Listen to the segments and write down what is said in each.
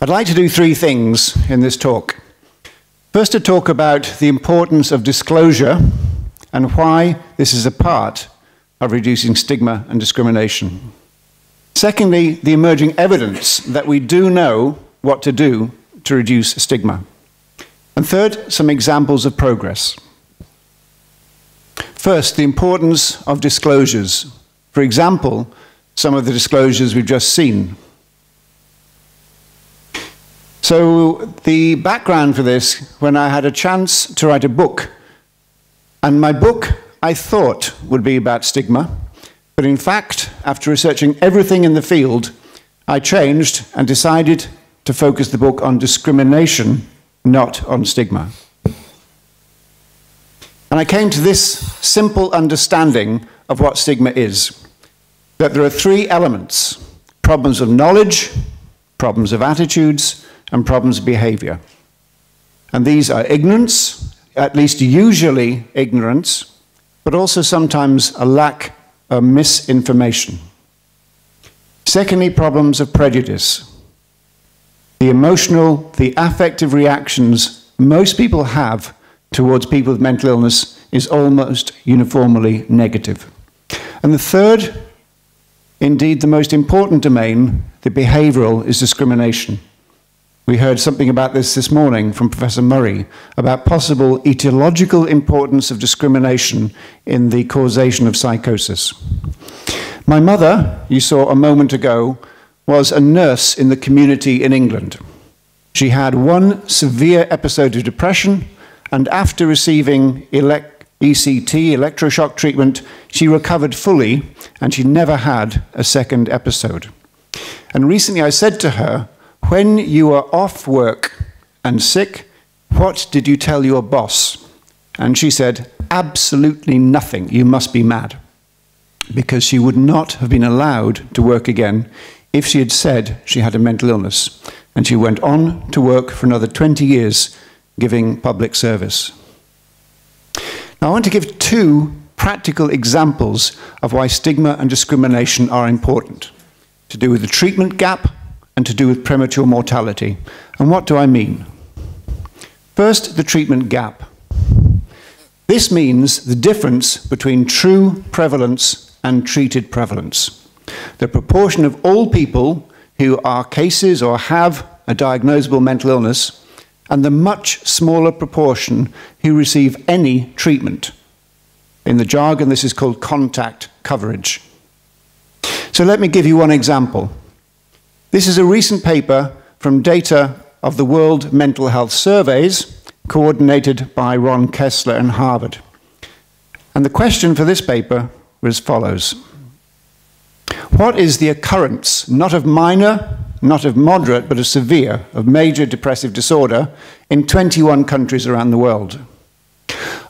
I'd like to do three things in this talk. First, to talk about the importance of disclosure and why this is a part of reducing stigma and discrimination. Secondly, the emerging evidence that we do know what to do to reduce stigma. And third, some examples of progress. First, the importance of disclosures. For example, some of the disclosures we've just seen. So the background for this, when I had a chance to write a book, and my book I thought would be about stigma, but in fact, after researching everything in the field, I changed and decided to focus the book on discrimination, not on stigma. And I came to this simple understanding of what stigma is, that there are three elements: problems of knowledge, problems of attitudes, and problems of behavior. And these are ignorance, at least usually ignorance, but also sometimes a lack of misinformation. Secondly, problems of prejudice. The emotional, the affective reactions most people have towards people with mental illness is almost uniformly negative. And the third, indeed the most important domain, the behavioral, is discrimination. We heard something about this morning from Professor Murray, about possible etiological importance of discrimination in the causation of psychosis. My mother, you saw a moment ago, was a nurse in the community in England. She had one severe episode of depression, and after receiving ECT, electroshock treatment, she recovered fully, and she never had a second episode. And recently I said to her, "When you were off work and sick, what did you tell your boss?" And she said, "Absolutely nothing. You must be mad." Because she would not have been allowed to work again if she had said she had a mental illness. And she went on to work for another 20 years giving public service. Now I want to give two practical examples of why stigma and discrimination are important, to do with the treatment gap and to do with premature mortality. And what do I mean? First, the treatment gap. This means the difference between true prevalence and treated prevalence. The proportion of all people who are cases or have a diagnosable mental illness, and the much smaller proportion who receive any treatment. In the jargon, this is called contact coverage. So let me give you one example. This is a recent paper from data of the World Mental Health Surveys, coordinated by Ron Kessler and Harvard. And the question for this paper was as follows. What is the occurrence, not of minor, not of moderate, but of severe, of major depressive disorder in 21 countries around the world?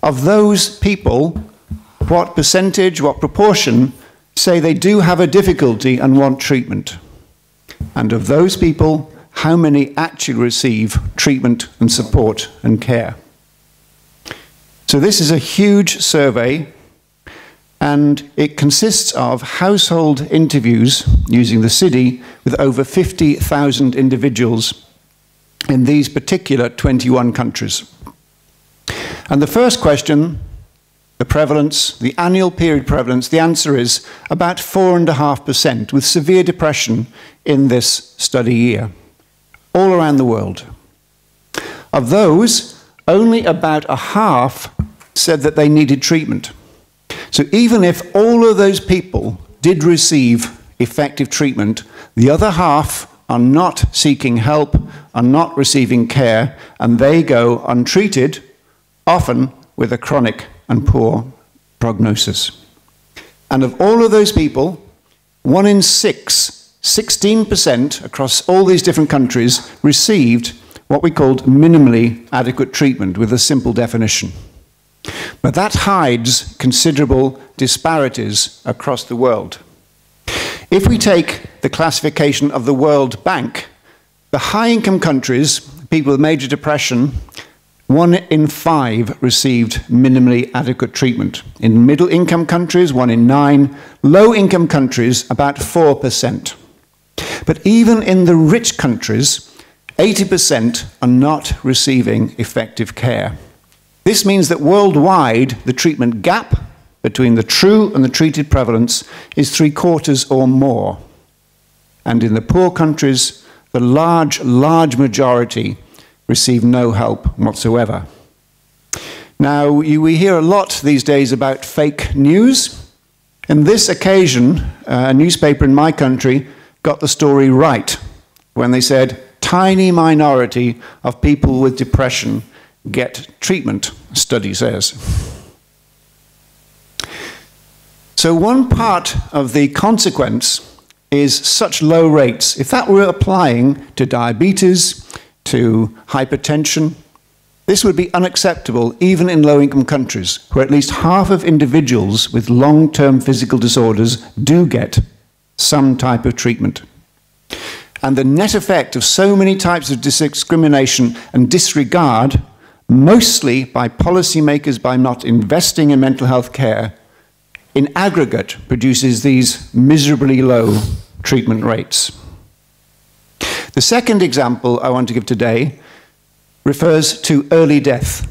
Of those people, what percentage, what proportion say they do have a difficulty and want treatment? And of those people, how many actually receive treatment and support and care? So this is a huge survey, and it consists of household interviews using the CIDI with over 50,000 individuals in these particular 21 countries. And the first question, the prevalence, the annual period prevalence, the answer is about 4.5% with severe depression in this study year, all around the world. Of those, only about a half said that they needed treatment. So even if all of those people did receive effective treatment, the other half are not seeking help, are not receiving care, and they go untreated, often with a chronic and poor prognosis. And of all of those people, 1 in 6, 16% across all these different countries, received what we called minimally adequate treatment, with a simple definition. But that hides considerable disparities across the world. If we take the classification of the World Bank, the high-income countries, people with major depression, 1 in 5 received minimally adequate treatment. In middle-income countries, 1 in 9. Low-income countries, about 4%. But even in the rich countries, 80% are not receiving effective care. This means that worldwide, the treatment gap between the true and the treated prevalence is 3/4 or more. And in the poor countries, the large majority receive no help whatsoever. Now, we hear a lot these days about fake news. On this occasion, a newspaper in my country got the story right when they said, tiny minority of people with depression get treatment, study says. So one part of the consequence is such low rates. If that were applying to diabetes, to hypertension, this would be unacceptable even in low-income countries, where at least half of individuals with long-term physical disorders do get some type of treatment. And the net effect of so many types of discrimination and disregard, mostly by policymakers by not investing in mental health care, in aggregate produces these miserably low treatment rates. The second example I want to give today refers to early death,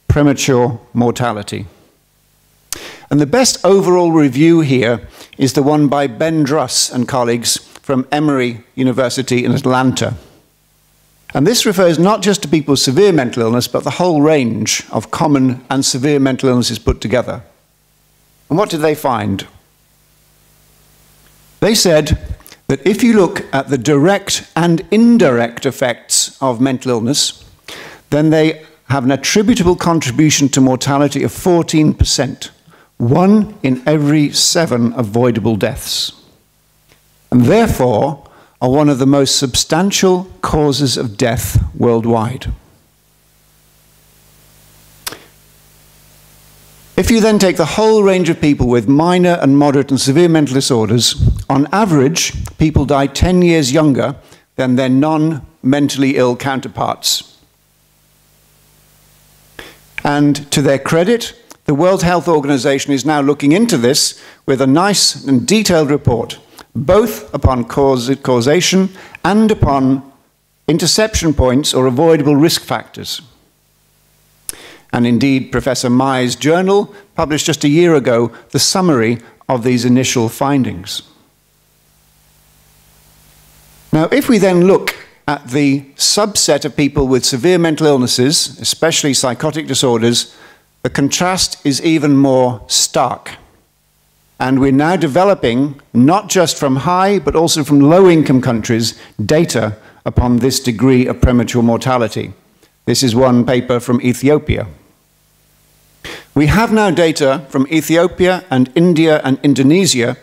premature mortality. And the best overall review here is the one by Ben Druss and colleagues from Emory University in Atlanta. And this refers not just to people with severe mental illness, but the whole range of common and severe mental illnesses put together. And what did they find? They said that if you look at the direct and indirect effects of mental illness, then they have an attributable contribution to mortality of 14%, 1 in every 7 avoidable deaths, and therefore are one of the most substantial causes of death worldwide. If you then take the whole range of people with minor and moderate and severe mental disorders, on average, people die 10 years younger than their non-mentally ill counterparts. And to their credit, the World Health Organization is now looking into this with a nice and detailed report, both upon causation and upon interception points or avoidable risk factors. And indeed, Professor Mai's journal published just a year ago the summary of these initial findings. Now, if we then look at the subset of people with severe mental illnesses, especially psychotic disorders, the contrast is even more stark. And we're now developing, not just from high, but also from low-income countries, data upon this degree of premature mortality. This is one paper from Ethiopia. We have now data from Ethiopia and India and Indonesia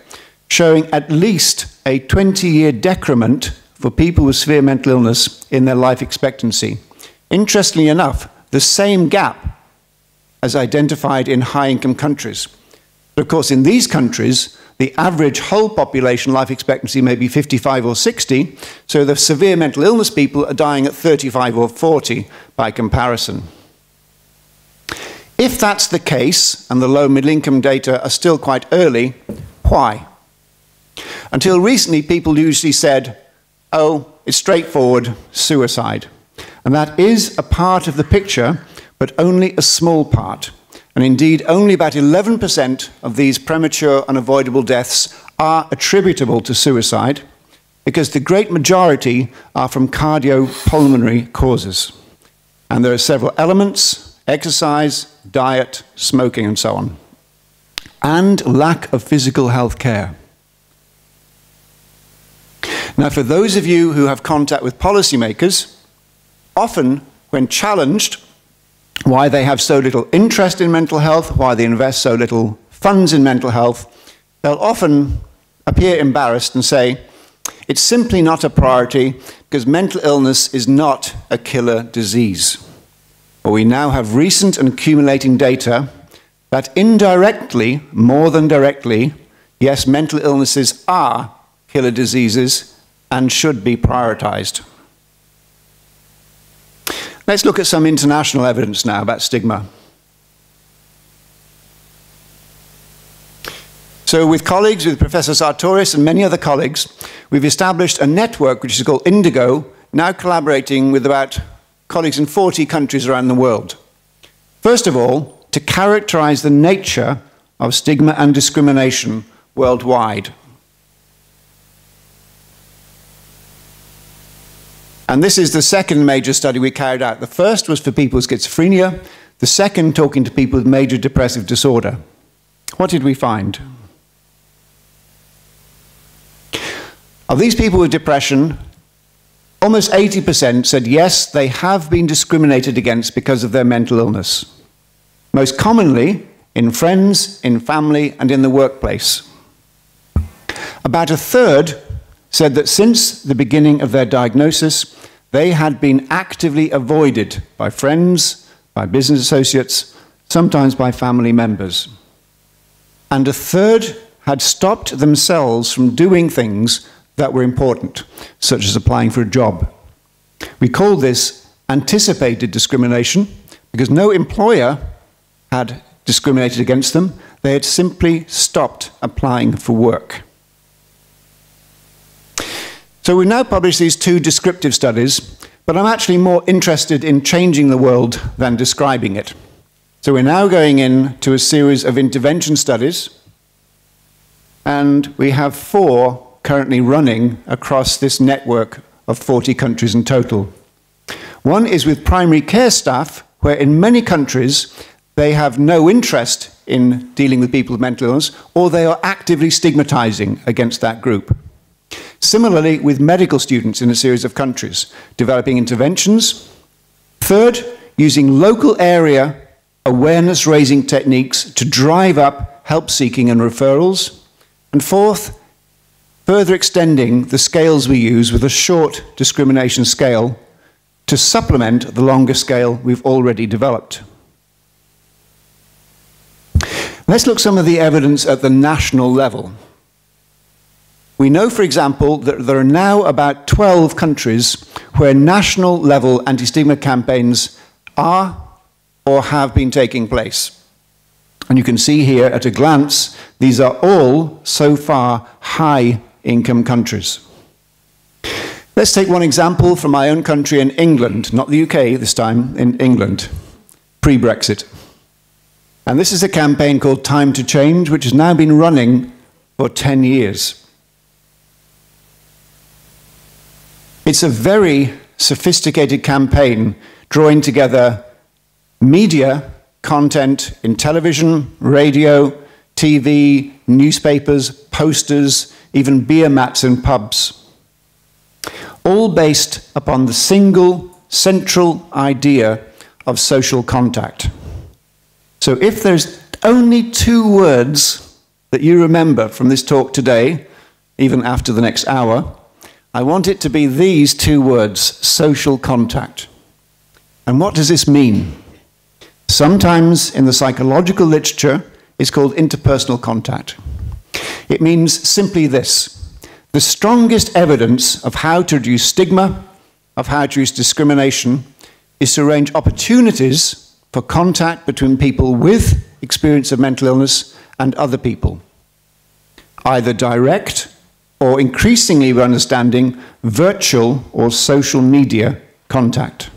showing at least a 20-year decrement for people with severe mental illness in their life expectancy. Interestingly enough, the same gap as identified in high-income countries. But of course, in these countries, the average whole population life expectancy may be 55 or 60, so the severe mental illness people are dying at 35 or 40 by comparison. If that's the case, and the low middle income data are still quite early, why? Until recently, people usually said, oh, it's straightforward, suicide. And that is a part of the picture, but only a small part. And indeed, only about 11% of these premature unavoidable deaths are attributable to suicide, because the great majority are from cardiopulmonary causes. And there are several elements: exercise, diet, smoking, and so on. And lack of physical health care. Now, for those of you who have contact with policymakers, often when challenged why they have so little interest in mental health, why they invest so little funds in mental health, they'll often appear embarrassed and say, it's simply not a priority because mental illness is not a killer disease. But we now have recent and accumulating data that indirectly, more than directly, yes, mental illnesses are killer diseases and should be prioritized. Let's look at some international evidence now about stigma. So with colleagues, with Professor Sartorius and many other colleagues, we've established a network which is called Indigo, now collaborating with about colleagues in 40 countries around the world. First of all, to characterize the nature of stigma and discrimination worldwide. And this is the second major study we carried out. The first was for people with schizophrenia, the second talking to people with major depressive disorder. What did we find? Of these people with depression, almost 80% said yes, they have been discriminated against because of their mental illness. Most commonly in friends, in family, and in the workplace. About a third said that since the beginning of their diagnosis, they had been actively avoided by friends, by business associates, sometimes by family members. And a third had stopped themselves from doing things that were important, such as applying for a job. We call this anticipated discrimination because no employer had discriminated against them. They had simply stopped applying for work. So we've now published these two descriptive studies, but I'm actually more interested in changing the world than describing it. So we're now going into a series of intervention studies, and we have 4 currently running across this network of 40 countries in total. One is with primary care staff, where in many countries they have no interest in dealing with people with mental illness, or they are actively stigmatizing against that group. Similarly, with medical students in a series of countries, developing interventions. Third, using local area awareness-raising techniques to drive up help-seeking and referrals. And fourth, further extending the scales we use with a short discrimination scale to supplement the longer scale we've already developed. Let's look at some of the evidence at the national level. We know, for example, that there are now about 12 countries where national level anti-stigma campaigns are or have been taking place. And you can see here at a glance, these are all, so far, high-income countries. Let's take one example from my own country in England, not the UK this time, in England, pre-Brexit. And this is a campaign called Time to Change, which has now been running for 10 years. It's a very sophisticated campaign drawing together media, content in television, radio, TV, newspapers, posters, even beer mats in pubs. All based upon the single central idea of social contact. So if there's only 2 words that you remember from this talk today, even after the next hour, I want it to be these 2 words, social contact. And what does this mean? Sometimes in the psychological literature, it's called interpersonal contact. It means simply this: the strongest evidence of how to reduce stigma, of how to reduce discrimination, is to arrange opportunities for contact between people with experience of mental illness and other people, either direct or increasingly we're understanding virtual or social media contact.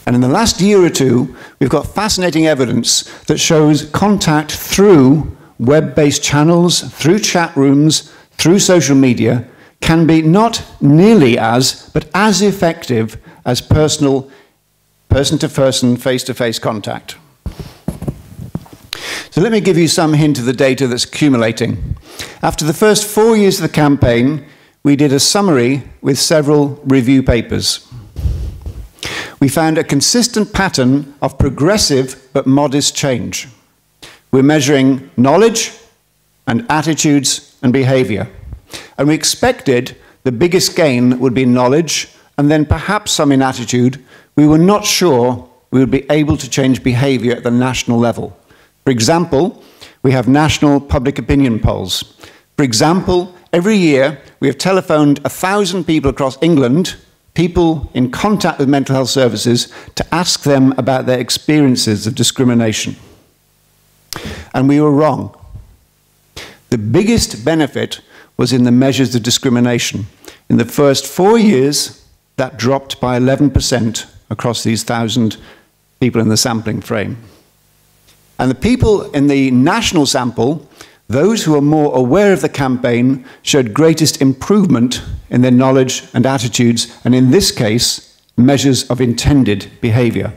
And in the last year or 2, we've got fascinating evidence that shows contact through web-based channels, through chat rooms, through social media, can be not nearly as, but as effective as personal, person-to-person, face-to-face contact. So let me give you some hint of the data that's accumulating. After the first 4 years of the campaign, we did a summary with several review papers. We found a consistent pattern of progressive but modest change. We're measuring knowledge and attitudes and behavior. And we expected the biggest gain would be in knowledge and then perhaps some in attitude. We were not sure we would be able to change behavior at the national level. For example, we have national public opinion polls. For example, every year we have telephoned 1,000 people across England, people in contact with mental health services, to ask them about their experiences of discrimination. And we were wrong. The biggest benefit was in the measures of discrimination. In the first 4 years, that dropped by 11% across these 1,000 people in the sampling frame. And the people in the national sample, those who are more aware of the campaign, showed greatest improvement in their knowledge and attitudes, and in this case, measures of intended behavior.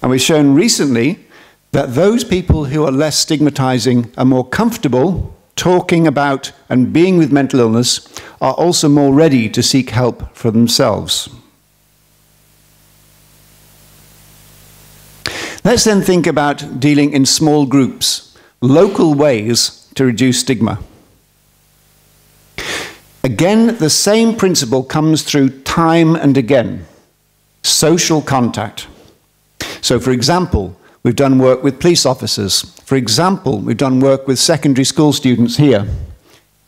And we've shown recently that those people who are less stigmatizing are more comfortable talking about and being with mental illness, are also more ready to seek help for themselves. Let's then think about dealing in small groups, local ways to reduce stigma. Again, the same principle comes through time and again: social contact. So, for example, we've done work with police officers. For example, we've done work with secondary school students here,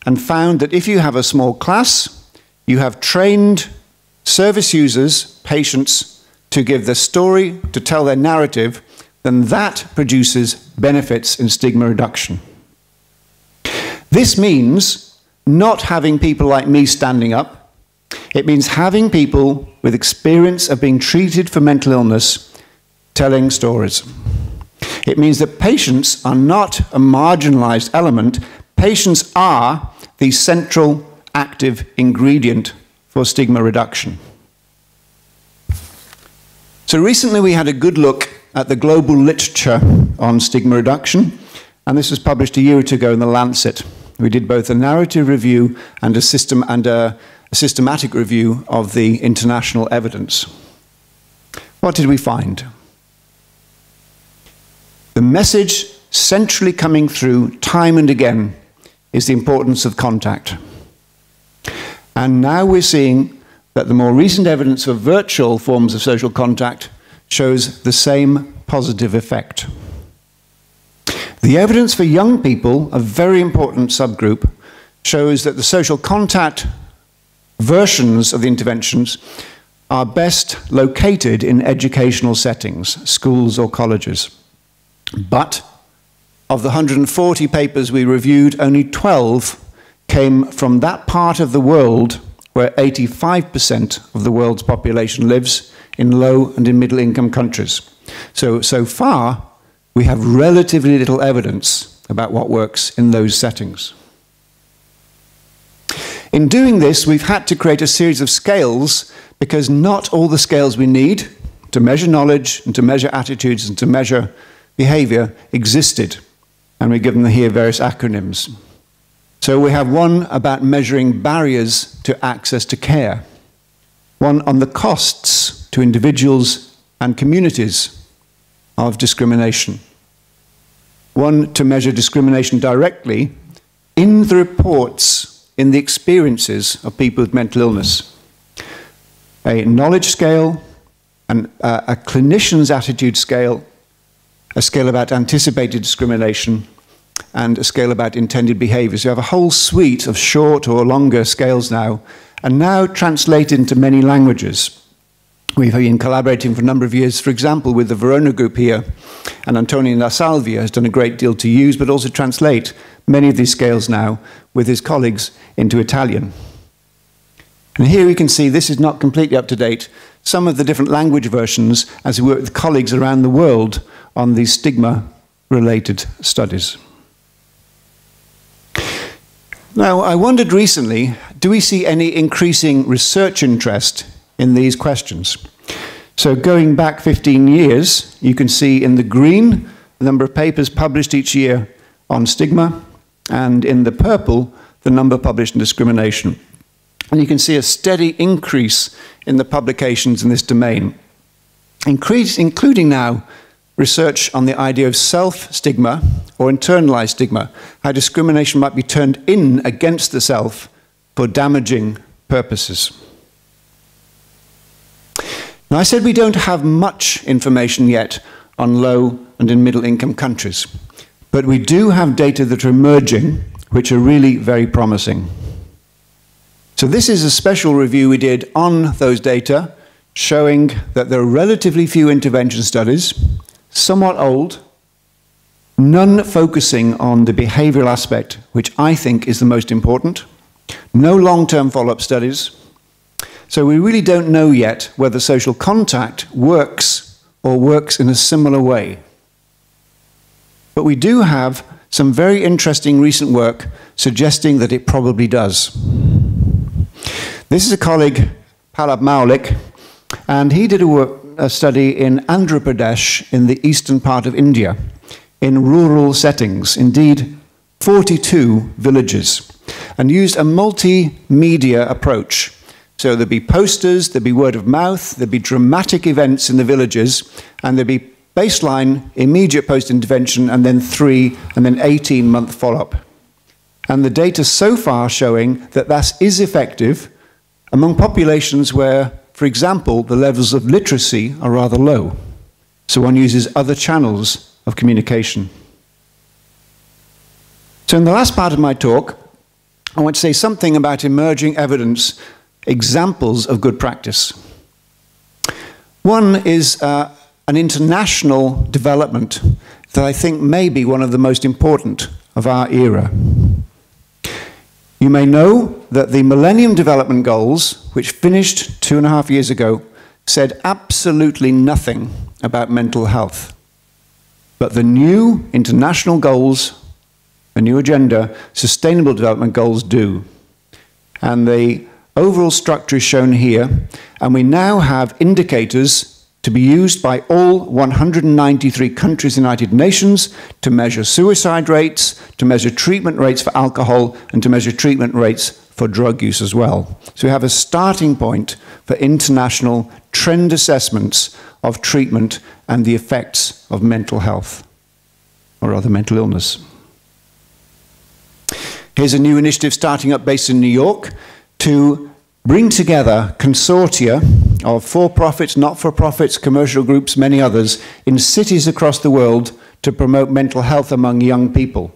and found that if you have a small class, you have trained service users, patients, to give their story, to tell their narrative, then that produces benefits in stigma reduction. This means not having people like me standing up. It means having people with experience of being treated for mental illness telling stories. It means that patients are not a marginalized element. Patients are the central active ingredient for stigma reduction. So recently we had a good look at the global literature on stigma reduction, and this was published a year or two ago in The Lancet. We did both a narrative review and a systematic review of the international evidence. What did we find? The message centrally coming through time and again is the importance of contact. And now we're seeing that the more recent evidence of virtual forms of social contact shows the same positive effect. The evidence for young people, a very important subgroup, shows that the social contact versions of the interventions are best located in educational settings, schools or colleges. But of the 140 papers we reviewed, only 12 came from that part of the world where 85% of the world's population lives, in low and in middle income countries. So far, we have relatively little evidence about what works in those settings. In doing this, we've had to create a series of scales because not all the scales we need to measure knowledge and to measure attitudes and to measure behavior existed. And we've given here various acronyms. So we have one about measuring barriers to access to care, one on the costs to individuals and communities of discrimination, one to measure discrimination directly in the reports, in the experiences of people with mental illness, a knowledge scale, a clinician's attitude scale, a scale about anticipated discrimination, and a scale about intended behavior. So you have a whole suite of short or longer scales now, and now translated into many languages. We've been collaborating for a number of years, for example, with the Verona group here, and Antonio La Salvia has done a great deal to use, but also translate many of these scales now with his colleagues into Italian. And here we can see, this is not completely up to date, some of the different language versions as we work with colleagues around the world on these stigma-related studies. Now, I wondered recently, do we see any increasing research interest in these questions? So going back 15 years, you can see in the green the number of papers published each year on stigma, and in the purple, the number published in discrimination. And you can see a steady increase in the publications in this domain, including now research on the idea of self-stigma or internalized stigma, how discrimination might be turned in against the self for damaging purposes. Now, I said we don't have much information yet on low and in middle income countries, but we do have data that are emerging, which are really very promising. So this is a special review we did on those data, showing that there are relatively few intervention studies, somewhat old, none focusing on the behavioral aspect, which I think is the most important, no long-term follow-up studies. So we really don't know yet whether social contact works or works in a similar way. But we do have some very interesting recent work suggesting that it probably does. This is a colleague, Pallab Maulik, and he did a study in Andhra Pradesh in the eastern part of India, in rural settings, indeed 42 villages, and used a multimedia approach. So there'd be posters, there'd be word of mouth, there'd be dramatic events in the villages, and there'd be baseline, immediate post-intervention, and then 3 and then 18-month follow-up. And the data so far showing that that is effective among populations where, for example, the levels of literacy are rather low. So one uses other channels of communication. So in the last part of my talk, I want to say something about emerging evidence, examples of good practice. One is an international development that I think may be one of the most important of our era. You may know that the Millennium Development Goals, which finished 2.5 years ago, said absolutely nothing about mental health. But the new international goals, a new agenda, Sustainable Development Goals do. And the overall structure is shown here, and we now have indicators to be used by all 193 countries in the United Nations to measure suicide rates, to measure treatment rates for alcohol, and to measure treatment rates for drug use as well. So we have a starting point for international trend assessments of treatment and the effects of mental health, or rather mental illness. Here's a new initiative starting up based in New York to bring together consortia of for-profits, not-for-profits, commercial groups, many others, in cities across the world to promote mental health among young people.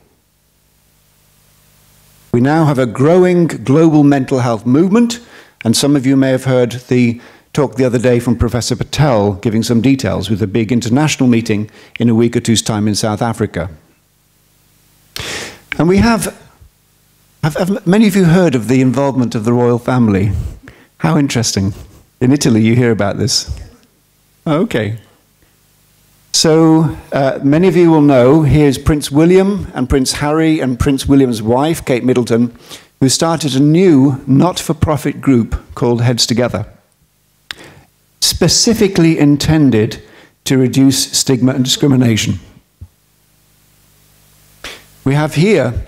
We now have a growing global mental health movement, and some of you may have heard the talk the other day from Professor Patel giving some details with a big international meeting in a week or two's time in South Africa. And we have many of you heard of the involvement of the royal family? How interesting. In Italy, you hear about this. Okay. So, many of you will know, here's Prince William and Prince Harry and Prince William's wife, Kate Middleton, who started a new not-for-profit group called Heads Together, specifically intended to reduce stigma and discrimination. We have here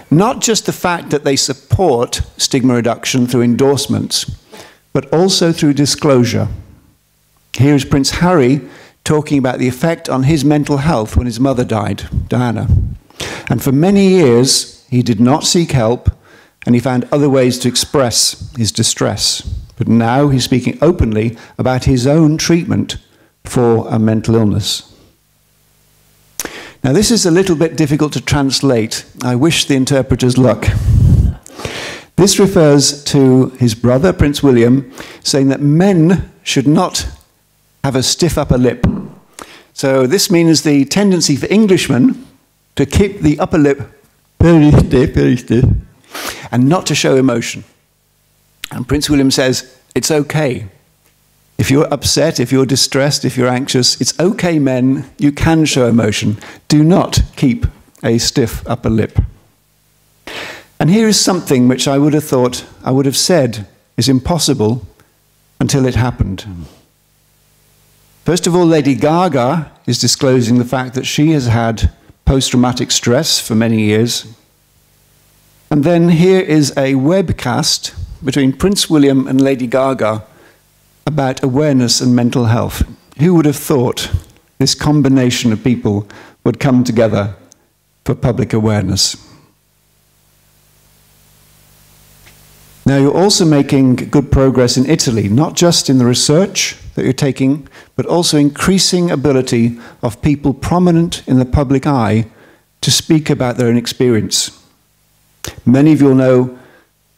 not just the fact that they support stigma reduction through endorsements, but also through disclosure. Here is Prince Harry talking about the effect on his mental health when his mother died, Diana. And for many years, he did not seek help, and he found other ways to express his distress. But now he's speaking openly about his own treatment for a mental illness. Now, this is a little bit difficult to translate. I wish the interpreters luck. This refers to his brother, Prince William, saying that men should not have a stiff upper lip. So this means the tendency for Englishmen to keep the upper lip very stiff, and not to show emotion. And Prince William says, it's okay. If you're upset, if you're distressed, if you're anxious, it's okay, men, you can show emotion. Do not keep a stiff upper lip. And here is something which I would have thought, I would have said is impossible until it happened. First of all, Lady Gaga is disclosing the fact that she has had post-traumatic stress for many years. And then here is a webcast between Prince William and Lady Gaga about awareness and mental health. Who would have thought this combination of people would come together for public awareness? Now, you're also making good progress in Italy, not just in the research that you're taking, but also increasing ability of people prominent in the public eye to speak about their own experience. Many of you will know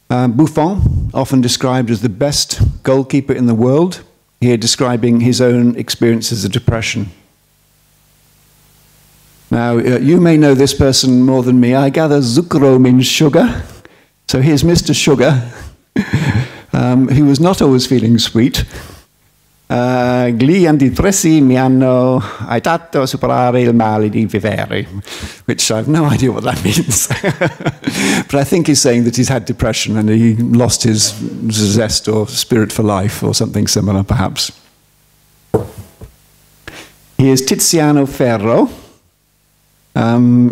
Buffon, often described as the best goalkeeper in the world, here describing his own experiences of depression. Now, Now, you may know this person more than me. I gather zucchero means sugar. So here's Mr. Sugar. He was not always feeling sweet. Gli antidepressi mi hanno aiutato a superare il male di vivere, which I have no idea what that means. But I think he's saying that he's had depression and he lost his zest or spirit for life or something similar, perhaps. Here's Tiziano Ferro.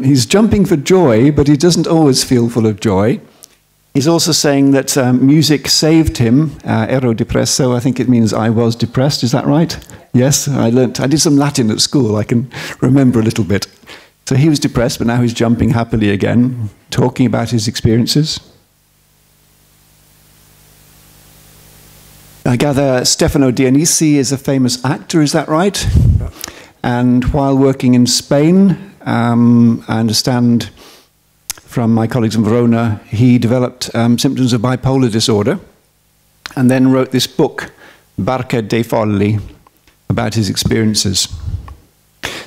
He's jumping for joy, but he doesn't always feel full of joy. He's also saying that music saved him. Ero depresso, I think it means I was depressed. Is that right? Yes, I did some Latin at school. I can remember a little bit. So he was depressed, but now he's jumping happily again, talking about his experiences. I gather Stefano Dionisi is a famous actor. Is that right? And while working in Spain, I understand from my colleagues in Verona, he developed symptoms of bipolar disorder and then wrote this book, Barca dei Folli, about his experiences.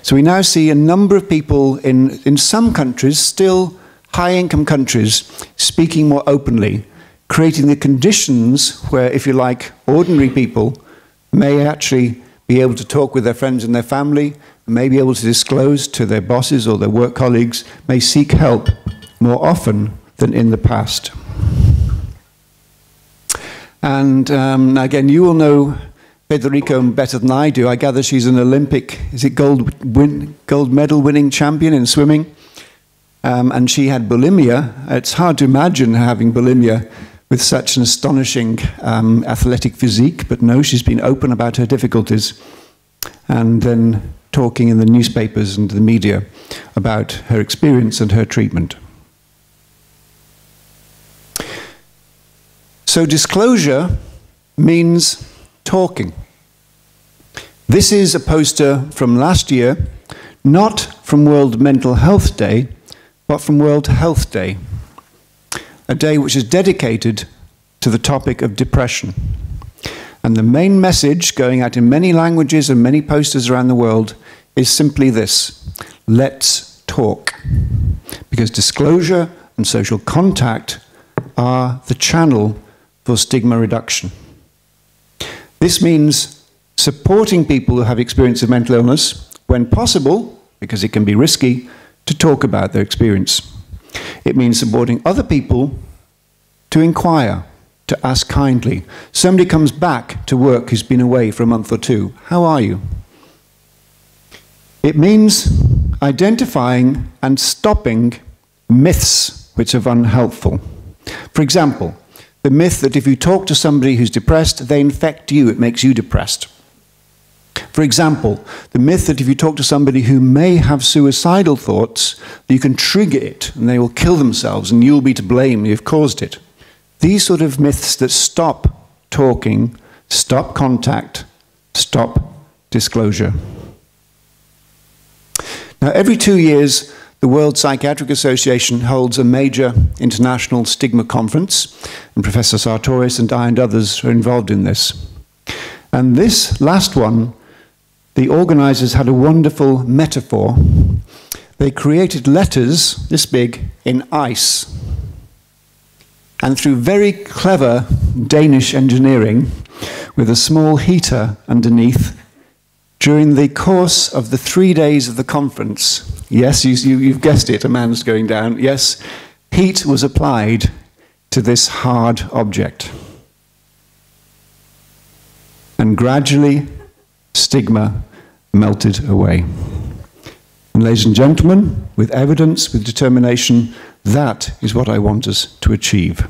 So we now see a number of people in some countries, still high-income countries, speaking more openly, creating the conditions where, if you like, ordinary people may actually be able to talk with their friends and their family, may be able to disclose to their bosses or their work colleagues, may seek help more often than in the past. And again, you will know Federico better than I do. I gather she's an Olympic, is it gold medal winning champion in swimming? And she had bulimia. It's hard to imagine having bulimia with such an astonishing athletic physique, but no, she's been open about her difficulties and then talking in the newspapers and the media about her experience and her treatment. So disclosure means talking. This is a poster from last year, not from World Mental Health Day, but from World Health Day, a day which is dedicated to the topic of depression. And the main message going out in many languages and many posters around the world is simply this: let's talk. Because disclosure and social contact are the channel for stigma reduction. This means supporting people who have experience of mental illness when possible, because it can be risky, to talk about their experience. It means supporting other people to inquire, to ask kindly. Somebody comes back to work who's been away for a month or two. How are you? It means identifying and stopping myths which are unhelpful. For example, the myth that if you talk to somebody who's depressed, they infect you, it makes you depressed. For example, the myth that if you talk to somebody who may have suicidal thoughts, you can trigger it and they will kill themselves and you'll be to blame, you've caused it. These sort of myths that stop talking, stop contact, stop disclosure. Now, every 2 years, the World Psychiatric Association holds a major international stigma conference, and Professor Sartorius and I and others are involved in this. And this last one, the organizers had a wonderful metaphor. They created letters this big in ice. And through very clever Danish engineering, with a small heater underneath, during the course of the 3 days of the conference, yes, you've guessed it, a man's going down, yes, heat was applied to this hard object. And gradually, stigma melted away. And ladies and gentlemen, with evidence, with determination, that is what I want us to achieve.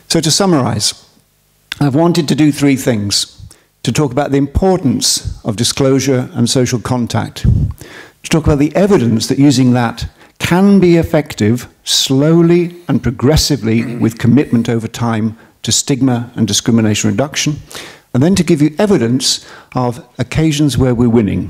So to summarize, I've wanted to do 3 things. To talk about the importance of disclosure and social contact. To talk about the evidence that using that can be effective slowly and progressively with commitment over time to stigma and discrimination reduction. And then to give you evidence of occasions where we're winning.